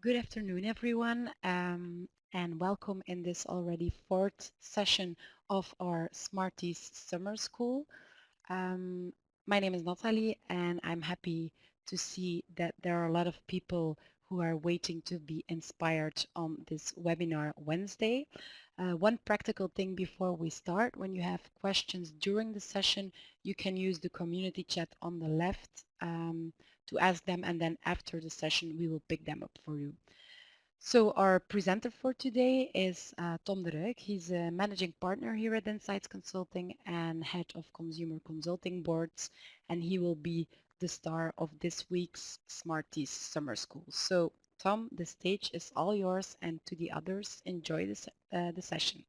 Good afternoon, everyone, and welcome in this already fourth session of our Smartees Summer School. Um, my name is Natalie, and I'm happy to see that there are a lot of people who are waiting to be inspired on this webinar Wednesday. One practical thing before we start, when you have questions during the session, you can use the community chat on the left to ask them, and then after the session we will pick them up for you. So our presenter for today is Tom de Ruyck. He's a managing partner here at Insights Consulting and head of consumer consulting boards, and he will be the star of this week's Smartees Summer School. So Tom, the stage is all yours, and to the others, enjoy the session.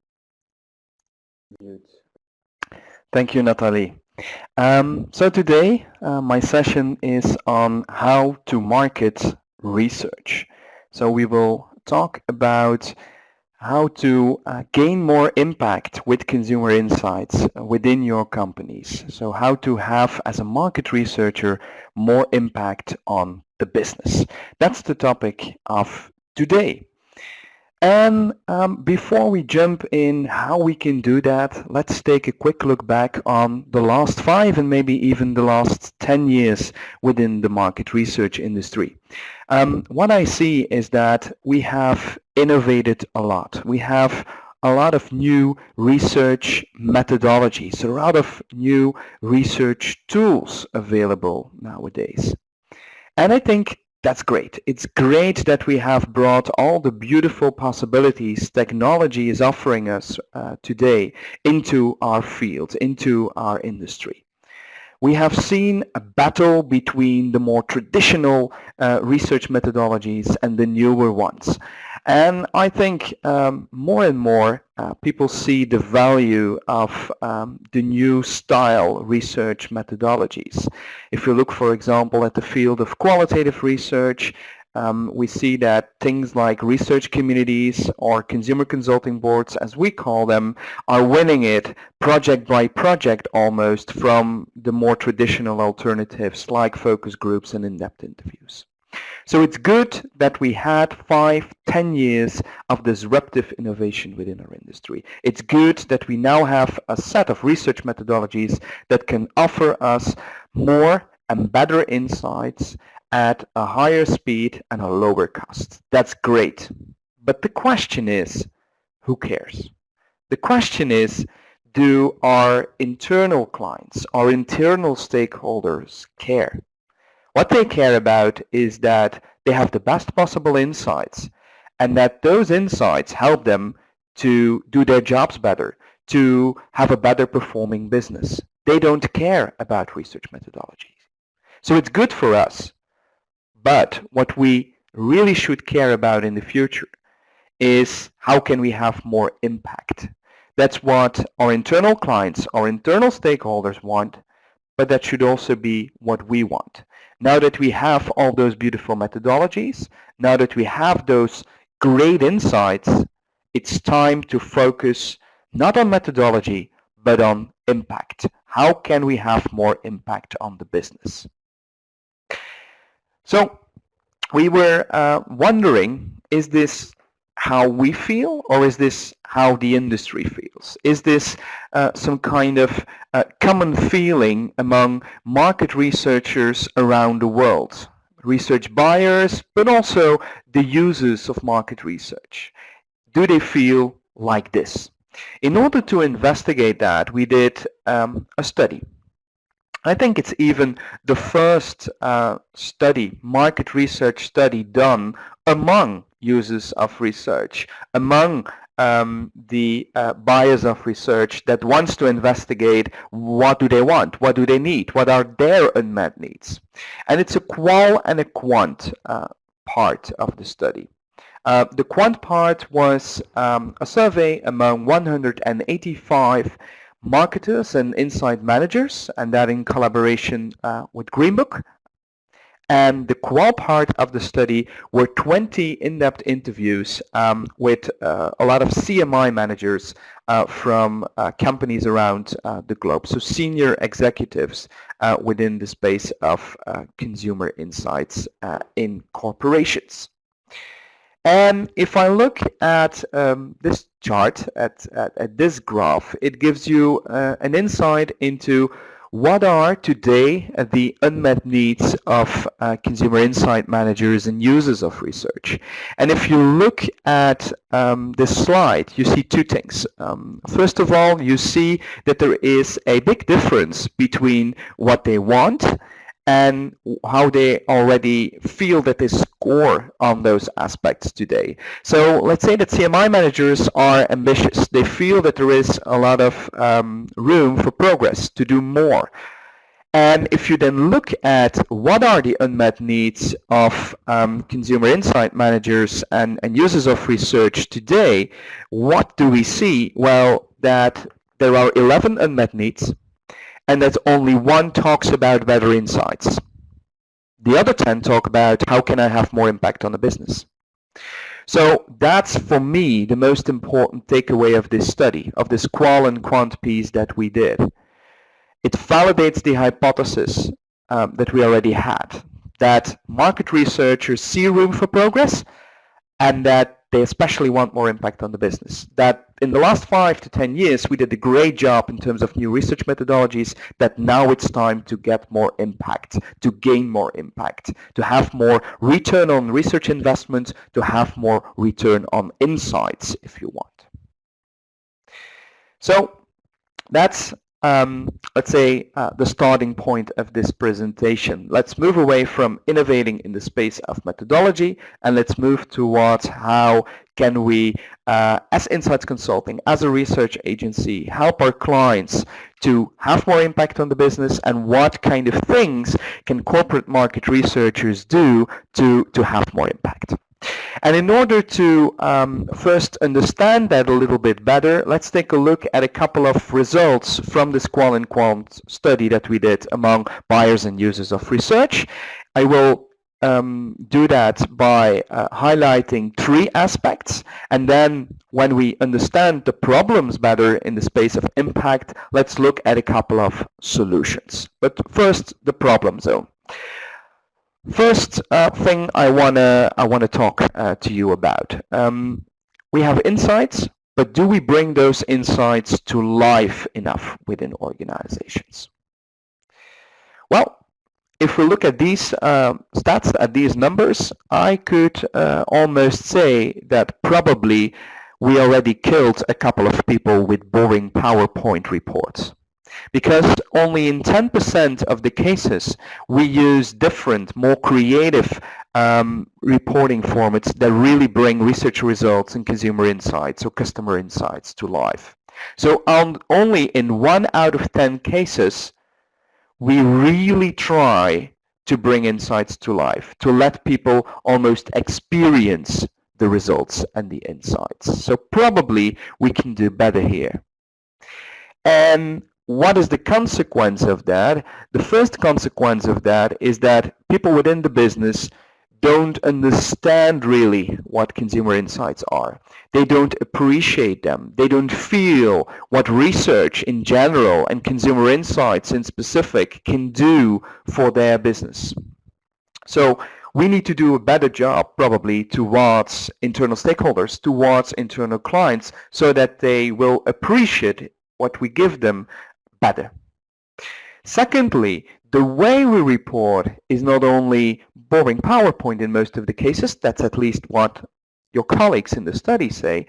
Thank you, Natalie. So today my session is on how to market research. So we will talk about how to gain more impact with consumer insights within your companies. So how to have, as a market researcher, more impact on the business. That's the topic of today. And before we jump in how we can do that, let's take a quick look back on the last 5 and maybe even the last 10 years within the market research industry. What I see is that we have innovated a lot. We have a lot of new research methodologies, a lot of new research tools available nowadays. And I think that's great. It's great that we have brought all the beautiful possibilities technology is offering us today into our field, into our industry. We have seen a battle between the more traditional research methodologies and the newer ones. And I think more and more people see the value of the new style research methodologies. If you look, for example, at the field of qualitative research, we see that things like research communities or consumer consulting boards, as we call them, are winning it project by project almost from the more traditional alternatives like focus groups and in-depth interviews. So it's good that we had 5, 10 years of disruptive innovation within our industry. It's good that we now have a set of research methodologies that can offer us more and better insights at a higher speed and a lower cost. That's great. But the question is, who cares? The question is, do our internal clients, our internal stakeholders care? What they care about is that they have the best possible insights and that those insights help them to do their jobs better, to have a better performing business. They don't care about research methodologies. So it's good for us. But what we really should care about in the future is how can we have more impact. That's what our internal clients, our internal stakeholders want, but that should also be what we want. Now that we have all those beautiful methodologies, now that we have those great insights, it's time to focus not on methodology, but on impact. How can we have more impact on the business? So we were wondering, is this how we feel, or is this how the industry feels? Is this some kind of common feeling among market researchers around the world? Research buyers, but also the users of market research. Do they feel like this? In order to investigate that, we did a study. I think it's even the first study, market research study done among users of research, among the buyers of research that wants to investigate what do they want, what do they need, what are their unmet needs. And it's a qual and a quant part of the study. The quant part was a survey among 185 marketers and insight managers, and that in collaboration with Greenbook. And the qual part of the study were 20 in-depth interviews with a lot of CMI managers from companies around the globe, so senior executives within the space of consumer insights in corporations. And if I look at this chart, at this graph, it gives you an insight into what are today the unmet needs of consumer insight managers and users of research. And if you look at this slide, you see two things. First of all, you see that there is a big difference between what they want and how they already feel that they score on those aspects today. So let's say that CMI managers are ambitious. They feel that there is a lot of room for progress to do more. And if you then look at what are the unmet needs of consumer insight managers and users of research today, what do we see? Well, that there are 11 unmet needs, and that only one talks about better insights. The other 10 talk about how can I have more impact on the business. So that's, for me, the most important takeaway of this study, of this qual and quant piece that we did. It validates the hypothesis that we already had, that market researchers see room for progress and that they especially want more impact on the business. That in the last 5 to 10 years, we did a great job in terms of new research methodologies, that now it's time to get more impact, to gain more impact, to have more return on research investment, to have more return on insights, if you want. So that's let's say, the starting point of this presentation. Let's move away from innovating in the space of methodology, and let's move towards how can we, as Insights Consulting, as a research agency, help our clients to have more impact on the business, and what kind of things can corporate market researchers do to have more impact. And in order to first understand that a little bit better, let's take a look at a couple of results from this qual and quant study that we did among buyers and users of research. I will do that by highlighting 3 aspects, and then when we understand the problems better in the space of impact, let's look at a couple of solutions. But first, the problem zone. First thing I wanna talk to you about. We have insights, but do we bring those insights to life enough within organizations? Well, if we look at these stats, at these numbers, I could almost say that probably we already killed a couple of people with boring PowerPoint reports. Because only in 10% of the cases we use different, more creative reporting formats that really bring research results and consumer insights or customer insights to life. So only in 1 out of 10 cases we really try to bring insights to life, to let people almost experience the results and the insights. So probably we can do better here. And what is the consequence of that? The first consequence of that is that people within the business don't understand really what consumer insights are. They don't appreciate them. They don't feel what research in general and consumer insights in specific can do for their business. So we need to do a better job probably towards internal stakeholders, towards internal clients, so that they will appreciate what we give them better. Secondly, the way we report is not only boring PowerPoint in most of the cases, that's at least what your colleagues in the study say,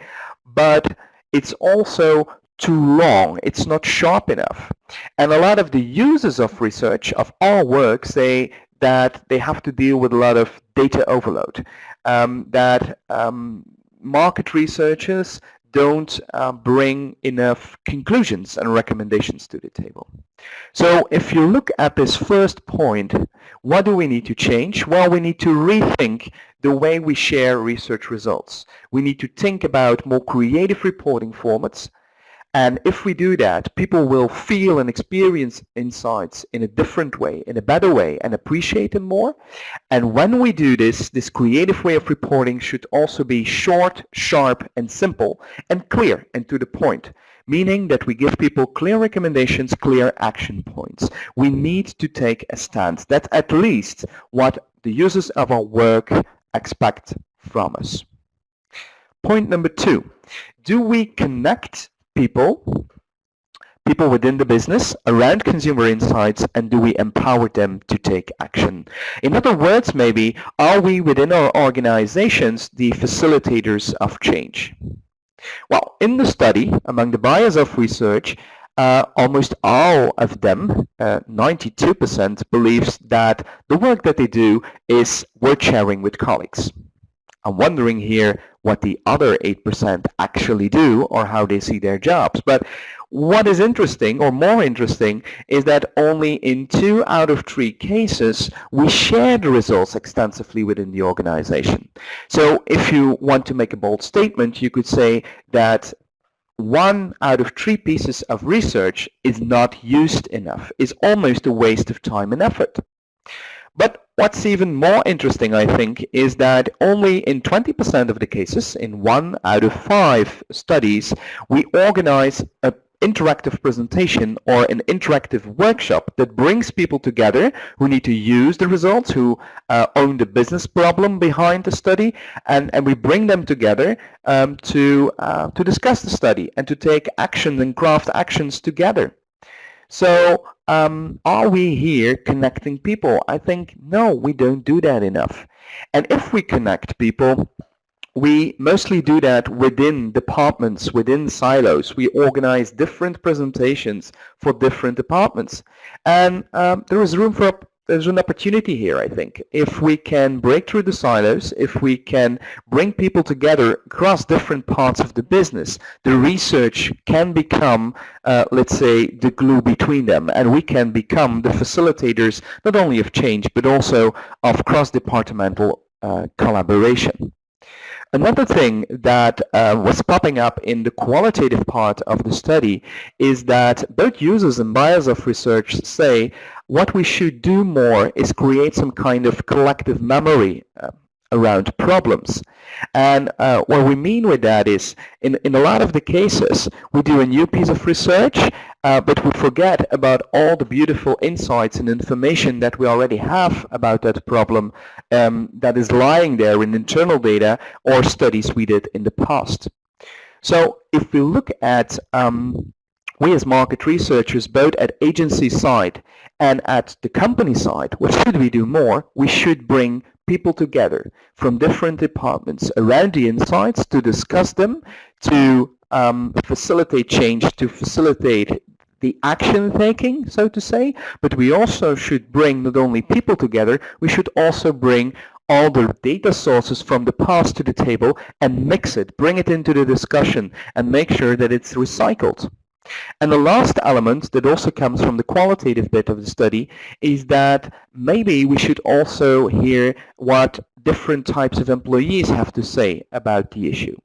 but it's also too long. It's not sharp enough. And a lot of the users of research, of our work, say that they have to deal with a lot of data overload, that market researchers don't bring enough conclusions and recommendations to the table. So if you look at this first point, what do we need to change? Well, we need to rethink the way we share research results. We need to think about more creative reporting formats. And if we do that, people will feel and experience insights in a different way, in a better way, and appreciate them more. And when we do this, this creative way of reporting should also be short, sharp, and simple, and clear and to the point, meaning that we give people clear recommendations, clear action points. We need to take a stand. That's at least what the users of our work expect from us. Point number 2, do we connect people within the business around consumer insights, and do we empower them to take action? In other words, maybe, are we within our organizations the facilitators of change? Well, in the study, among the buyers of research, almost all of them, 92%, believes that the work that they do is worth sharing with colleagues. I'm wondering here what the other 8% actually do or how they see their jobs. But what is interesting, or more interesting, is that only in 2 out of 3 cases we share the results extensively within the organization. So if you want to make a bold statement, you could say that 1 out of 3 pieces of research is not used enough, is almost a waste of time and effort. But what's even more interesting, I think, is that only in 20% of the cases, in 1 out of 5 studies, we organize an interactive presentation or an interactive workshop that brings people together who need to use the results, who own the business problem behind the study, and we bring them together to discuss the study and to take action and craft actions together. So are we here connecting people? I think no, we don't do that enough. And if we connect people, we mostly do that within departments, within silos. We organize different presentations for different departments. And there's an opportunity here, I think. If we can break through the silos, if we can bring people together across different parts of the business, the research can become, let's say, the glue between them, and we can become the facilitators not only of change, but also of cross-departmental collaboration. Another thing that was popping up in the qualitative part of the study is that both users and buyers of research say what we should do more is create some kind of collective memory around problems. And what we mean with that is, in a lot of the cases, we do a new piece of research, but we forget about all the beautiful insights and information that we already have about that problem that is lying there in internal data or studies we did in the past. So if we look at we as market researchers, both at agency side and at the company side, what should we do more? We should bring people together from different departments around the insights to discuss them, to facilitate change, to facilitate the action taking, so to say, but we also should bring not only people together, we should also bring all the data sources from the past to the table and mix it, bring it into the discussion, and make sure that it's recycled. And the last element that also comes from the qualitative bit of the study is that maybe we should also hear what different types of employees have to say about the issue.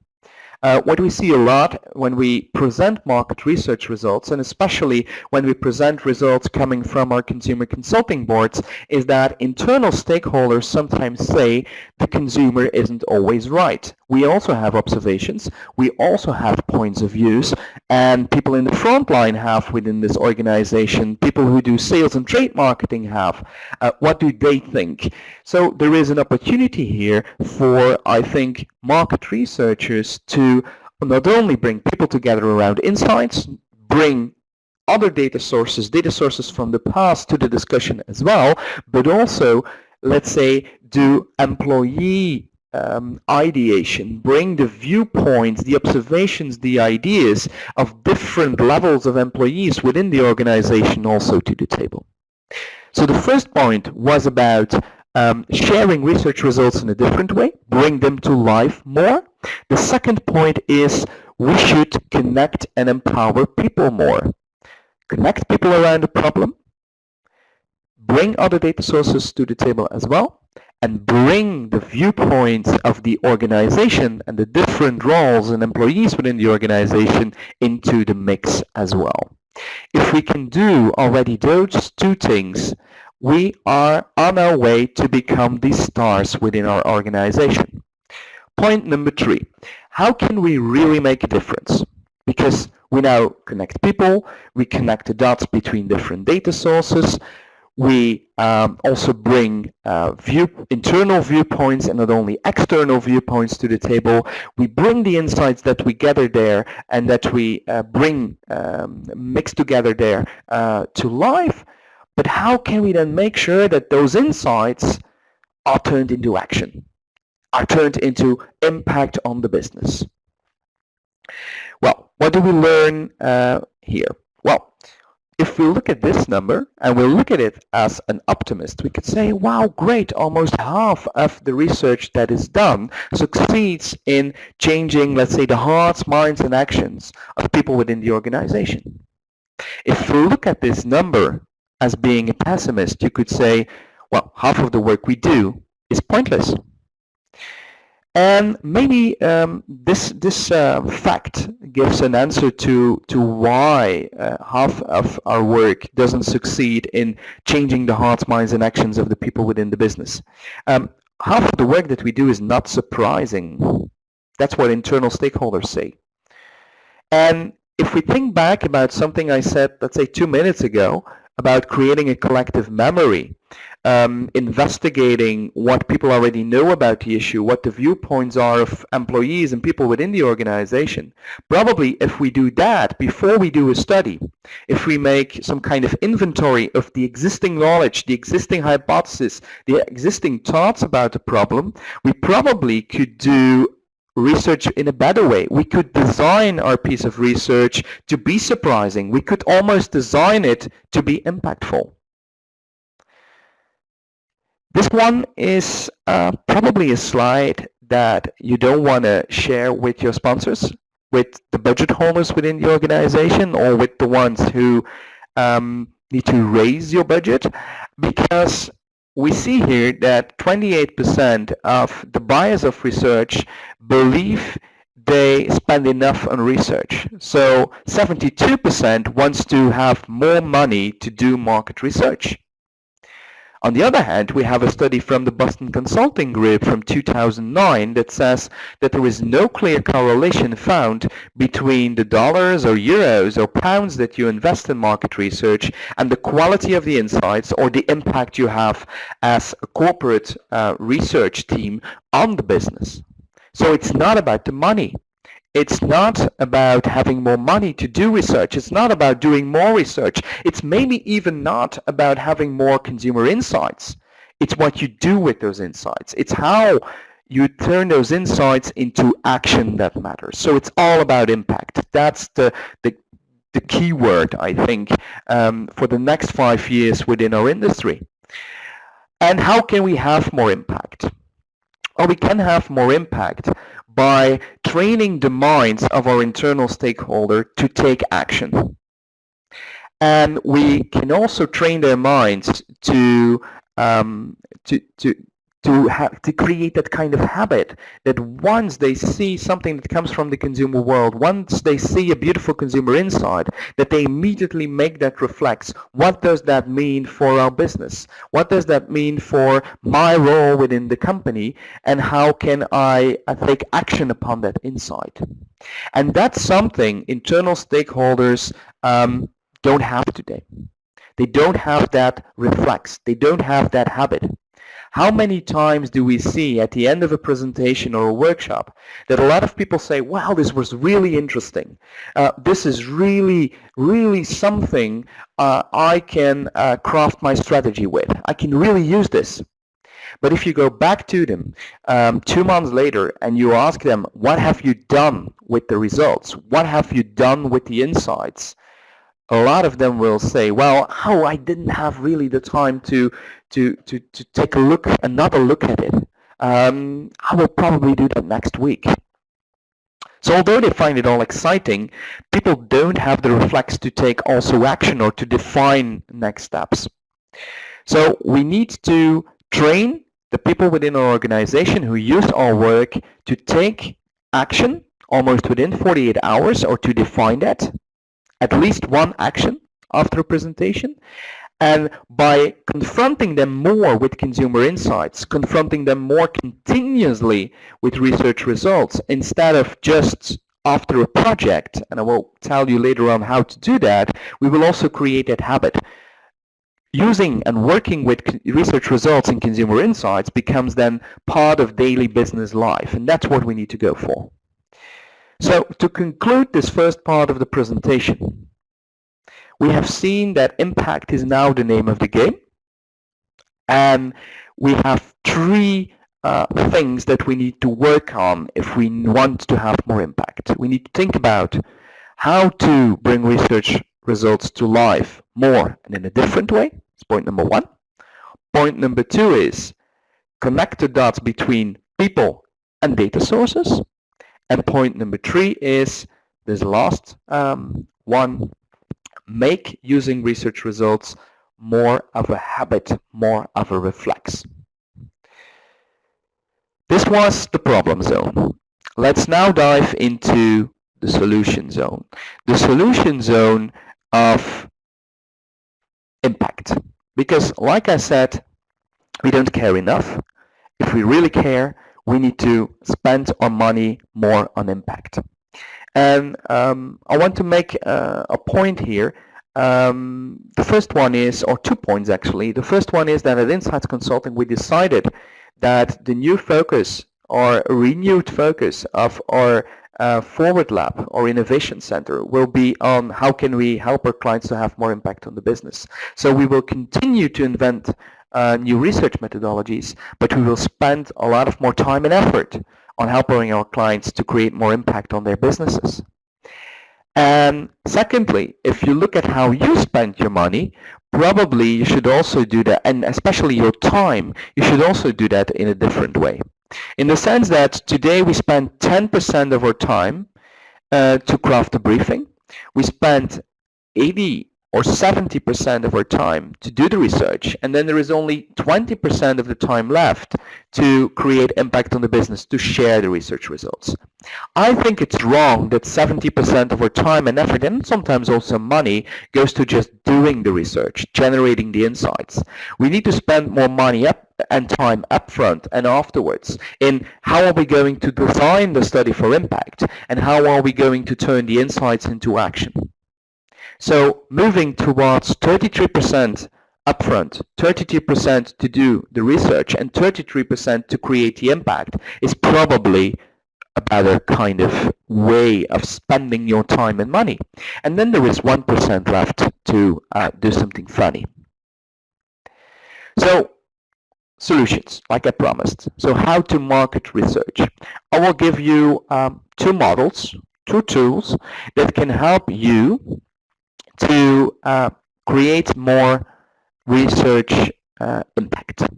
What we see a lot when we present market research results, and especially when we present results coming from our consumer consulting boards, is that internal stakeholders sometimes say the consumer isn't always right. We also have observations, we also have points of views, and people in the front line have within this organization, people who do sales and trade marketing have. What do they think? So there is an opportunity here for, I think, market researchers to not only bring people together around insights, bring other data sources from the past to the discussion as well, but also, let's say, do employee ideation, bring the viewpoints, the observations, the ideas of different levels of employees within the organization also to the table. So the first point was about sharing research results in a different way, bring them to life more. The second point is we should connect and empower people more. Connect people around a problem, bring other data sources to the table as well, and bring the viewpoints of the organization and the different roles and employees within the organization into the mix as well. If we can do already those two things, we are on our way to become the stars within our organization. Point number 3, how can we really make a difference? Because we now connect people, we connect the dots between different data sources, We also bring internal viewpoints and not only external viewpoints to the table. We bring the insights that we gather there and that we bring mixed together there to life. But how can we then make sure that those insights are turned into action, are turned into impact on the business? Well, what do we learn here? Well, if we look at this number and we look at it as an optimist, we could say, wow, great, almost half of the research that is done succeeds in changing, let's say, the hearts, minds, and actions of people within the organization. If we look at this number as being a pessimist, you could say, well, half of the work we do is pointless. And maybe this fact gives an answer to why half of our work doesn't succeed in changing the hearts, minds, and actions of the people within the business. Half of the work that we do is not surprising. That's what internal stakeholders say. And if we think back about something I said, let's say 2 minutes ago, about creating a collective memory, investigating what people already know about the issue, what the viewpoints are of employees and people within the organization. Probably if we do that before we do a study, if we make some kind of inventory of the existing knowledge, the existing hypothesis, the existing thoughts about the problem, we probably could do research in a better way. We could design our piece of research to be surprising. We could almost design it to be impactful. This one is probably a slide that you don't want to share with your sponsors, with the budget holders within the organization, or with the ones who need to raise your budget, because we see here that 28% of the buyers of research believe they spend enough on research. So 72% wants to have more money to do market research. On the other hand, we have a study from the Boston Consulting Group from 2009 that says that there is no clear correlation found between the dollars or euros or pounds that you invest in market research and the quality of the insights or the impact you have as a corporate research team on the business. So it's not about the money. It's not about having more money to do research. It's not about doing more research. It's maybe even not about having more consumer insights. It's what you do with those insights. It's how you turn those insights into action that matters. So it's all about impact. That's the key word, I think, for the next 5 years within our industry. And how can we have more impact? Well, we can have more impact by training the minds of our internal stakeholder to take action. And we can also train their minds to create that kind of habit that once they see something that comes from the consumer world, once they see a beautiful consumer insight, that they immediately make that reflex. What does that mean for our business? What does that mean for my role within the company? And how can I take action upon that insight? And that's something internal stakeholders don't have today. They don't have that reflex. They don't have that habit. How many times do we see at the end of a presentation or a workshop that a lot of people say, wow, this was really interesting. This is really, really something I can craft my strategy with. I can really use this. But if you go back to them 2 months later and you ask them, what have you done with the results? What have you done with the insights? A lot of them will say, well, I didn't have really the time to take another look at it. I will probably do that next week. So although they find it all exciting, people don't have the reflex to take also action or to define next steps. So we need to train the people within our organization who use our work to take action almost within 48 hours or to define that. At least one action after a presentation, and by confronting them more with consumer insights, confronting them more continuously with research results, instead of just after a project, and I will tell you later on how to do that, we will also create that habit. using and working with research results and consumer insights becomes then part of daily business life, and that's what we need to go for. So to conclude this first part of the presentation, we have seen that impact is now the name of the game, and we have three things that we need to work on if we want to have more impact. We need to think about how to bring research results to life more and in a different way. That's point number one. Point number two is connect the dots between people and data sources. And point number three is this last one, make using research results more of a habit, more of a reflex. This was the problem zone. Let's now dive into the solution zone. The solution zone of impact. Because like I said, we don't care enough. If we really care, we need to spend our money more on impact. And I want to make a point here. The first one is, or 2 points actually. The first one is that at Insights Consulting we decided that the new focus or renewed focus of our Forward Lab or Innovation Center will be on how can we help our clients to have more impact on the business. So we will continue to invent new research methodologies, but we will spend a lot of more time and effort on helping our clients to create more impact on their businesses. And secondly, if you look at how you spend your money, probably you should also do that, and especially your time, you should also do that in a different way. In the sense that today we spend 10% of our time to craft a briefing. We spend 80 or 70% of our time to do the research, and then there is only 20% of the time left to create impact on the business, to share the research results. I think it's wrong that 70% of our time and effort, and sometimes also money, goes to just doing the research, generating the insights. We need to spend more money and time upfront and afterwards in how are we going to design the study for impact, and how are we going to turn the insights into action. So moving towards 33% upfront, 32% to do the research, and 33% to create the impact is probably a better kind of way of spending your time and money. And then there is 1% left to do something funny. So solutions, like I promised. So how to market research. I will give you two models, two tools that can help you to create more research impact.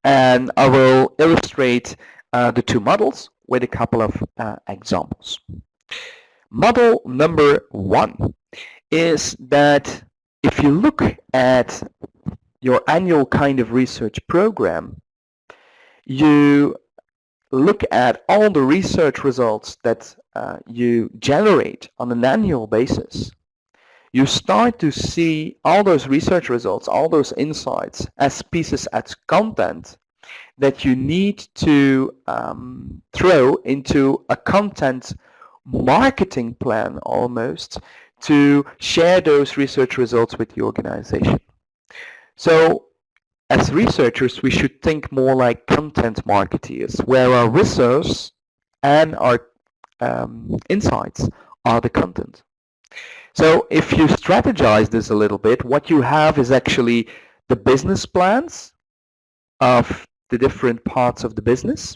And I will illustrate the two models with a couple of examples. Model number one is that if you look at your annual kind of research program, you look at all the research results that you generate on an annual basis. You start to see all those research results, all those insights as pieces, as content that you need to throw into a content marketing plan almost to share those research results with the organization. So as researchers, we should think more like content marketeers, where our research and our insights are the content. So if you strategize this a little bit, what you have is actually the business plans of the different parts of the business.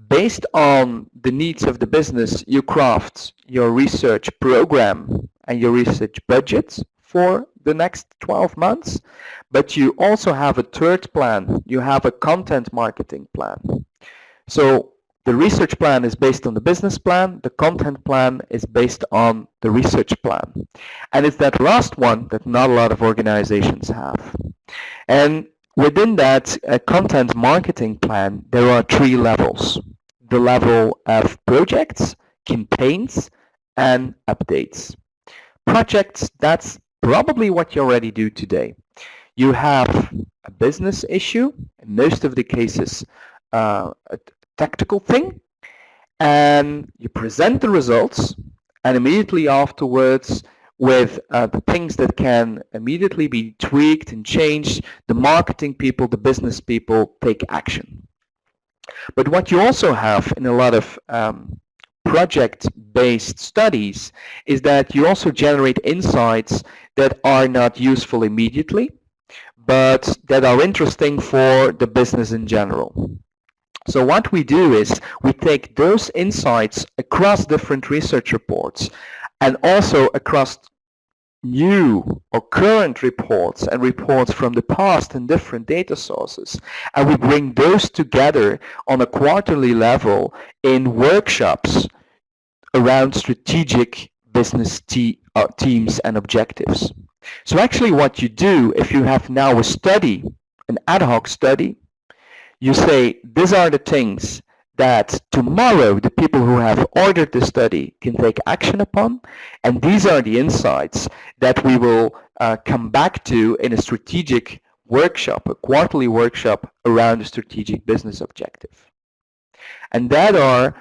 Based on the needs of the business, you craft your research program and your research budget for the next 12 months, but you also have a third plan. You have a content marketing plan. So the research plan is based on the business plan, the content plan is based on the research plan. And it's that last one that not a lot of organizations have. And within that content marketing plan, there are three levels. The level of projects, campaigns, and updates. Projects, that's probably what you already do today. You have a business issue, in most of the cases a tactical thing, and you present the results, and immediately afterwards with the things that can immediately be tweaked and changed, the marketing people, the business people take action. But what you also have in a lot of project-based studies is that you also generate insights that are not useful immediately, but that are interesting for the business in general. So what we do is we take those insights across different research reports and also across new or current reports and reports from the past and different data sources, and we bring those together on a quarterly level in workshops around strategic business teams and objectives. So actually what you do, if you have now a study, an ad hoc study, you say these are the things that tomorrow the people who have ordered the study can take action upon, and these are the insights that we will come back to in a strategic workshop, a quarterly workshop around a strategic business objective. And that are,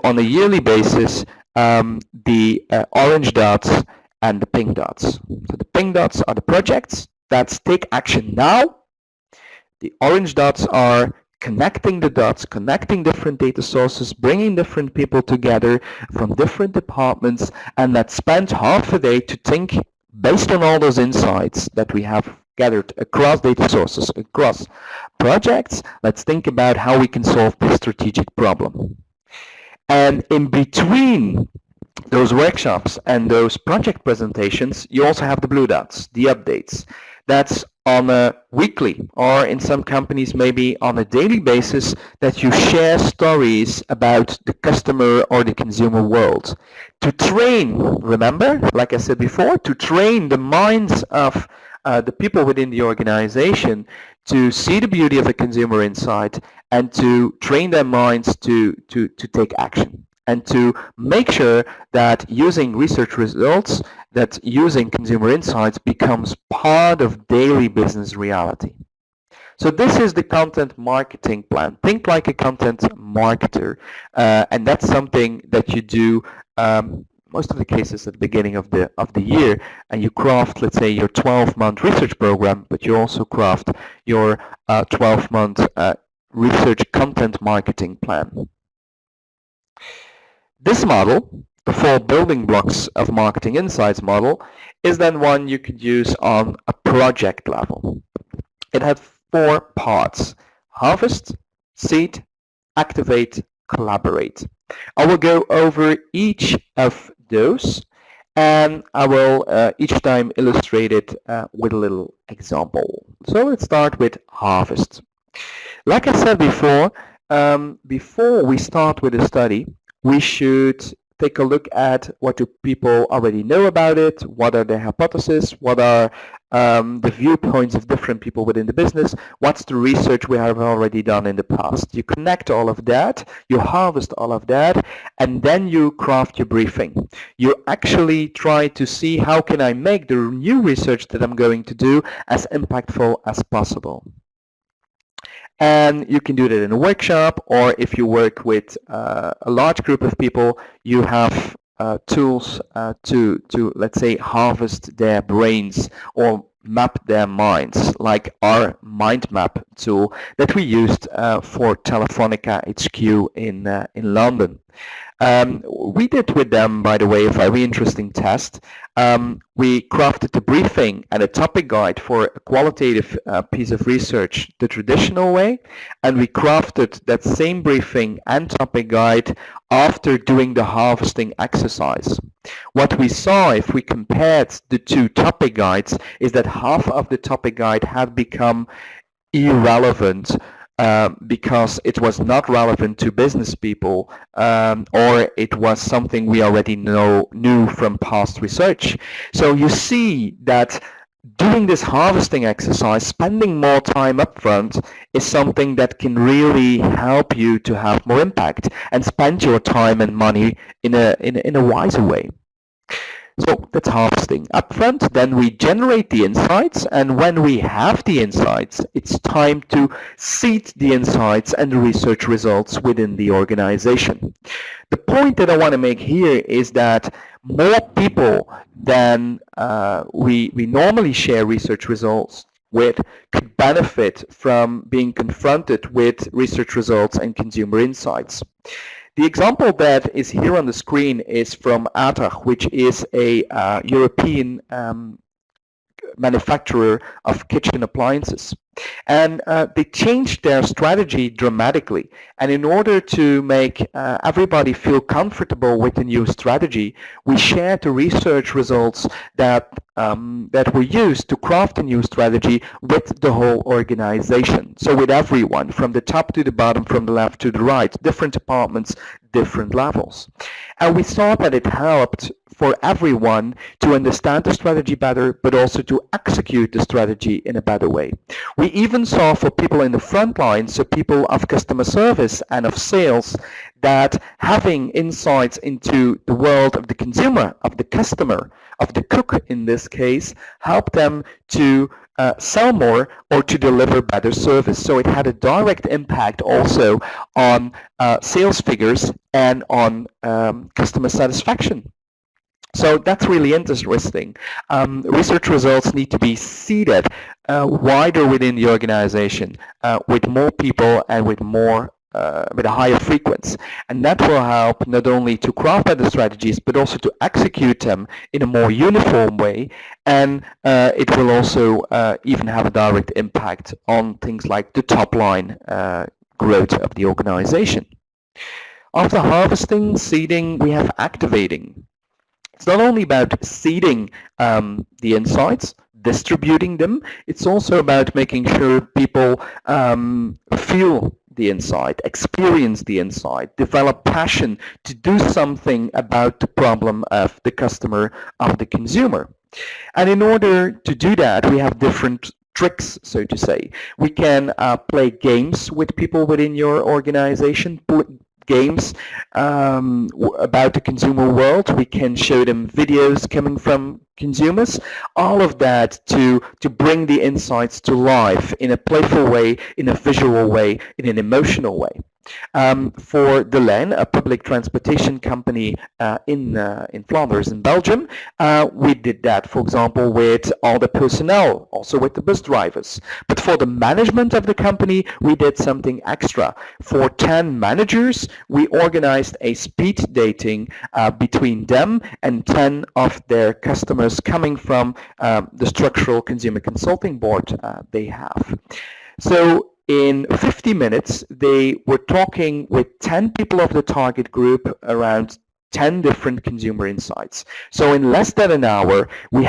on a yearly basis, the orange dots and the pink dots. So the pink dots are the projects that take action now. The orange dots are connecting the dots, connecting different data sources, bringing different people together from different departments, and let's spend half a day to think, based on all those insights that we have gathered across data sources, across projects, let's think about how we can solve this strategic problem. And in between those workshops and those project presentations, you also have the blue dots, the updates. That's on a weekly, or in some companies maybe on a daily basis, that you share stories about the customer or the consumer world. To train, remember, like I said before, to train the minds of the people within the organization to see the beauty of a consumer insight and to train their minds to take action, and to make sure that using research results, that using consumer insights becomes part of daily business reality. So this is the content marketing plan. Think like a content marketer, and that's something that you do most of the cases at the beginning of the year, and you craft, let's say, your 12-month research program, but you also craft your 12-month research content marketing plan. This model, the 4 building blocks of marketing insights model, is then one you could use on a project level. It has 4 parts: harvest, seed, activate, collaborate. I will go over each of those, and I will each time illustrate it with a little example. So let's start with harvest. Like I said before, before we start with a study, we should take a look at what do people already know about it, what are their hypotheses, what are the viewpoints of different people within the business, what's the research we have already done in the past. You connect all of that, you harvest all of that, and then you craft your briefing. You actually try to see how can I make the new research that I'm going to do as impactful as possible. And you can do that in a workshop, or if you work with a large group of people, you have tools to, let's say, harvest their brains or map their minds, like our mind map tool that we used for Telefonica HQ in London. We did with them, by the way, a very interesting test. We crafted a briefing and a topic guide for a qualitative piece of research the traditional way, and we crafted that same briefing and topic guide after doing the harvesting exercise. What we saw, if we compared the 2 topic guides, is that half of the topic guide had become irrelevant because it was not relevant to business people, or it was something we already knew from past research. So you see that doing this harvesting exercise, spending more time upfront, is something that can really help you to have more impact and spend your time and money in a wiser way. So that's harvesting upfront. Then we generate the insights, and when we have the insights, it's time to seed the insights and the research results within the organization. The point that I want to make here is that more people than we normally share research results with could benefit from being confronted with research results and consumer insights. The example that is here on the screen is from ATA, which is a European manufacturer of kitchen appliances. And they changed their strategy dramatically. And in order to make everybody feel comfortable with the new strategy, we shared the research results that were used to craft the new strategy with the whole organization. So with everyone, from the top to the bottom, from the left to the right, different departments, different levels. And we saw that it helped for everyone to understand the strategy better, but also to execute the strategy in a better way. We even saw for people in the front line, so people of customer service and of sales, that having insights into the world of the consumer, of the customer, of the cook in this case, helped them to sell more or to deliver better service. So it had a direct impact also on sales figures and on customer satisfaction. So that's really interesting. Research results need to be seeded wider within the organization with more people and with a higher frequency. And that will help not only to craft better strategies, but also to execute them in a more uniform way. And it will also even have a direct impact on things like the top line growth of the organization. After harvesting, seeding, we have activating. It's not only about seeding the insights, distributing them, it's also about making sure people feel the insight, experience the insight, develop passion to do something about the problem of the customer, of the consumer. And in order to do that, we have different tricks, so to say. We can play games with people within your organization, games about the consumer world. We can show them videos coming from consumers, all of that to bring the insights to life in a playful way, in a visual way, in an emotional way. For De Lijn, a public transportation company in Flanders in Belgium, we did that, for example, with all the personnel, also with the bus drivers. But for the management of the company, we did something extra. For 10 managers, we organized a speed dating between them and 10 of their customers coming from the structural consumer consulting board they have. So in 50 minutes, they were talking with 10 people of the target group around 10 different consumer insights. So in less than an hour, we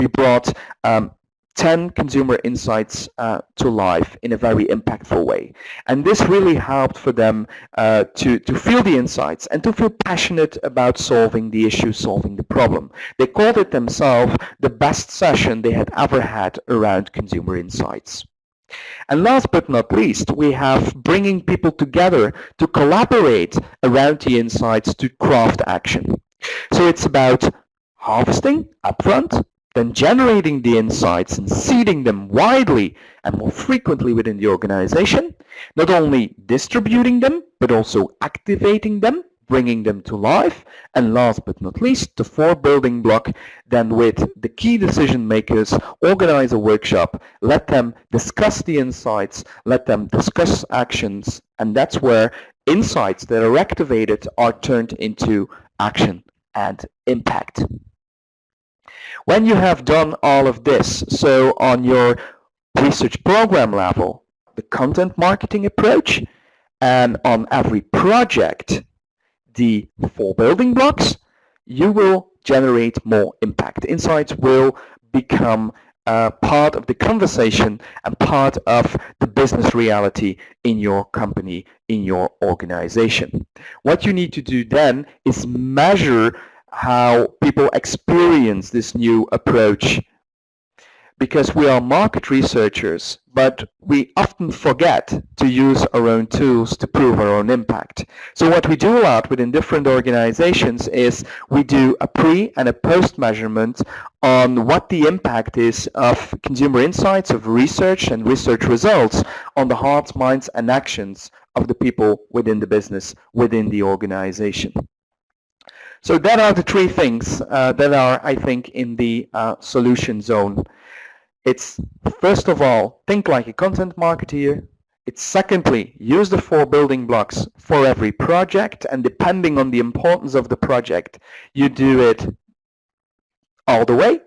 brought 10 consumer insights to life in a very impactful way. And this really helped for them to feel the insights and to feel passionate about solving the issue, solving the problem. They called it themselves the best session they had ever had around consumer insights. And last but not least, we have bringing people together to collaborate around the insights to craft action. So it's about harvesting upfront, then generating the insights and seeding them widely and more frequently within the organization, not only distributing them, but also activating them, bringing them to life, and last but not least, the fourth building block, then with the key decision makers, organize a workshop, let them discuss the insights, let them discuss actions, and that's where insights that are activated are turned into action and impact. When you have done all of this, so on your research program level, the content marketing approach, and on every project, the 4 building blocks, you will generate more impact. Insights will become part of the conversation and part of the business reality in your company, in your organization. What you need to do then is measure how people experience this new approach. because we are market researchers, but we often forget to use our own tools to prove our own impact. So what we do a lot within different organizations is we do a pre and a post measurement on what the impact is of consumer insights, of research and research results on the hearts, minds, and actions of the people within the business, within the organization. So that are the three things that are, I think, in the solution zone. It's first of all, think like a content marketeer. It's secondly, use the 4 building blocks for every project, and depending on the importance of the project, you do it all the way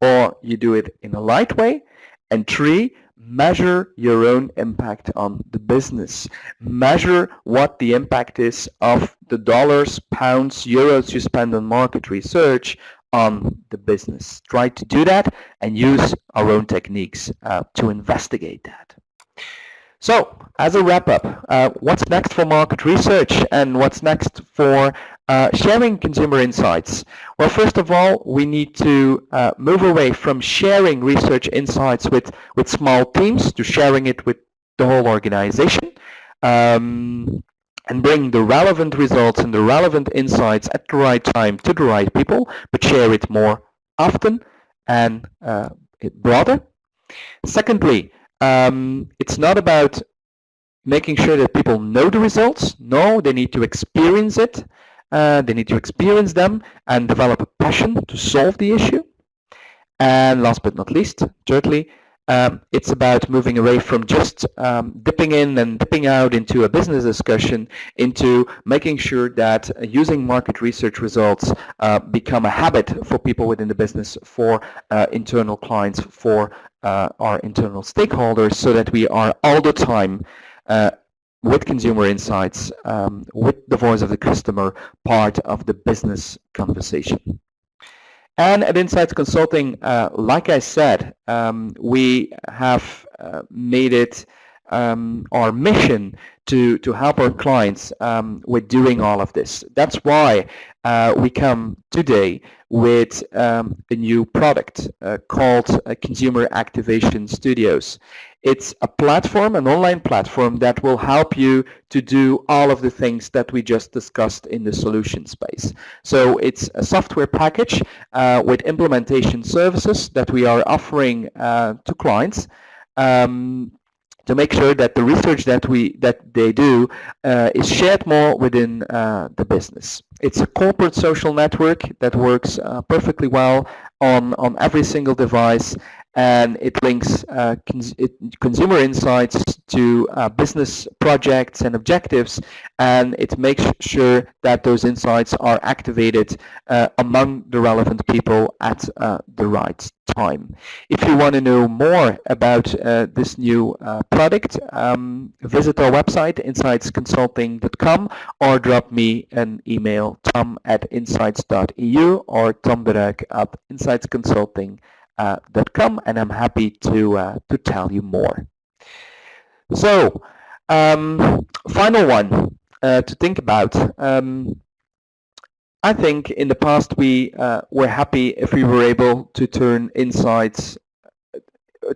or you do it in a light way. And 3, measure your own impact on the business. Measure what the impact is of the dollars, pounds, euros you spend on market research on the business. Try to do that and use our own techniques to investigate that. So, as a wrap-up, what's next for market research and what's next for sharing consumer insights? Well, first of all, we need to move away from sharing research insights with small teams to sharing it with the whole organization, and bring the relevant results and the relevant insights at the right time to the right people, but share it more often and broader. Secondly, it's not about making sure that people know the results. No, they need to experience it. They need to experience them and develop a passion to solve the issue. And last but not least, thirdly, it's about moving away from just dipping in and dipping out into a business discussion into making sure that using market research results become a habit for people within the business, for internal clients, for our internal stakeholders, so that we are all the time with consumer insights, with the voice of the customer, part of the business conversation. And at Insights Consulting, like I said, we have made it our mission to help our clients with doing all of this. That's why we come today with a new product called Consumer Activation Studios. It's a platform, an online platform that will help you to do all of the things that we just discussed in the solution space. So it's a software package with implementation services that we are offering to clients to make sure that the research that they do is shared more within the business. It's a corporate social network that works perfectly well on every single device, and it links consumer insights to business projects and objectives, and it makes sure that those insights are activated among the relevant people at the right time. If you want to know more about this new product, visit our website, insightsconsulting.com, or drop me an email, tom@insights.eu or tom.ruyck@insightsconsulting.com, and I'm happy to tell you more. So, final one to think about. I think in the past we were happy if we were able to turn insights,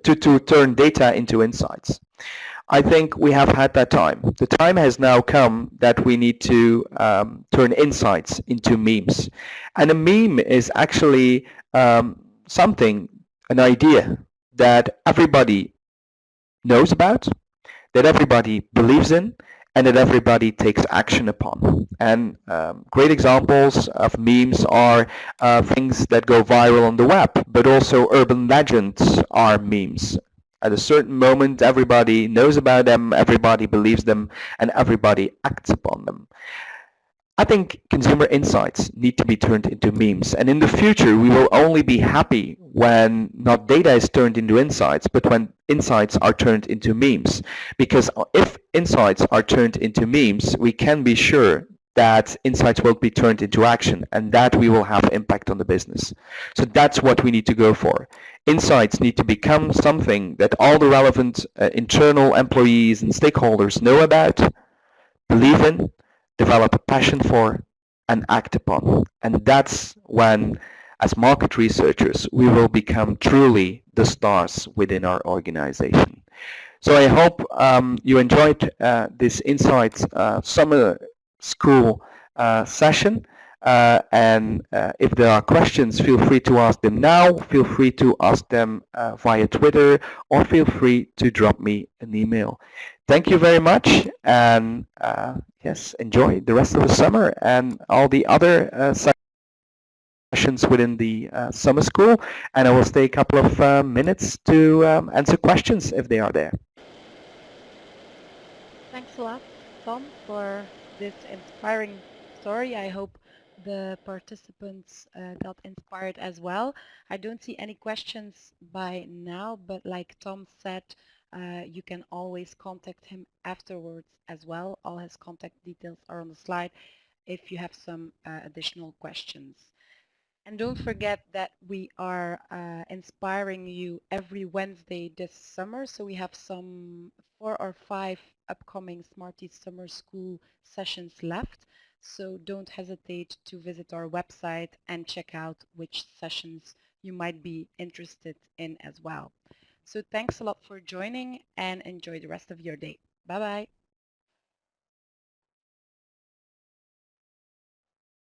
to turn data into insights. I think we have had that time. The time has now come that we need to turn insights into memes. And a meme is actually something, an idea that everybody knows about, that everybody believes in, and that everybody takes action upon. And great examples of memes are things that go viral on the web, but also urban legends are memes. At a certain moment, everybody knows about them, everybody believes them, and everybody acts upon them. I think consumer insights need to be turned into memes, and in the future we will only be happy when not data is turned into insights, but when insights are turned into memes. Because if insights are turned into memes, we can be sure that insights will be turned into action, and that we will have impact on the business. So that's what we need to go for. Insights need to become something that all the relevant internal employees and stakeholders know about, believe in, develop a passion for, and act upon. And that's when, as market researchers, we will become truly the stars within our organization. So I hope you enjoyed this Insights Summer School session. And if there are questions, feel free to ask them now. Feel free to ask them via Twitter, or feel free to drop me an email. Thank you very much, and yes, enjoy the rest of the summer and all the other sessions within the summer school. And I will stay a couple of minutes to answer questions if they are there. Thanks a lot, Tom, for this inspiring story. I hope the participants got inspired as well. I don't see any questions by now, but like Tom said, you can always contact him afterwards as well. All his contact details are on the slide if you have some additional questions. And don't forget that we are inspiring you every Wednesday this summer. So we have some 4 or 5 upcoming Smartees Summer School sessions left. So don't hesitate to visit our website and check out which sessions you might be interested in as well. So thanks a lot for joining and enjoy the rest of your day. Bye bye.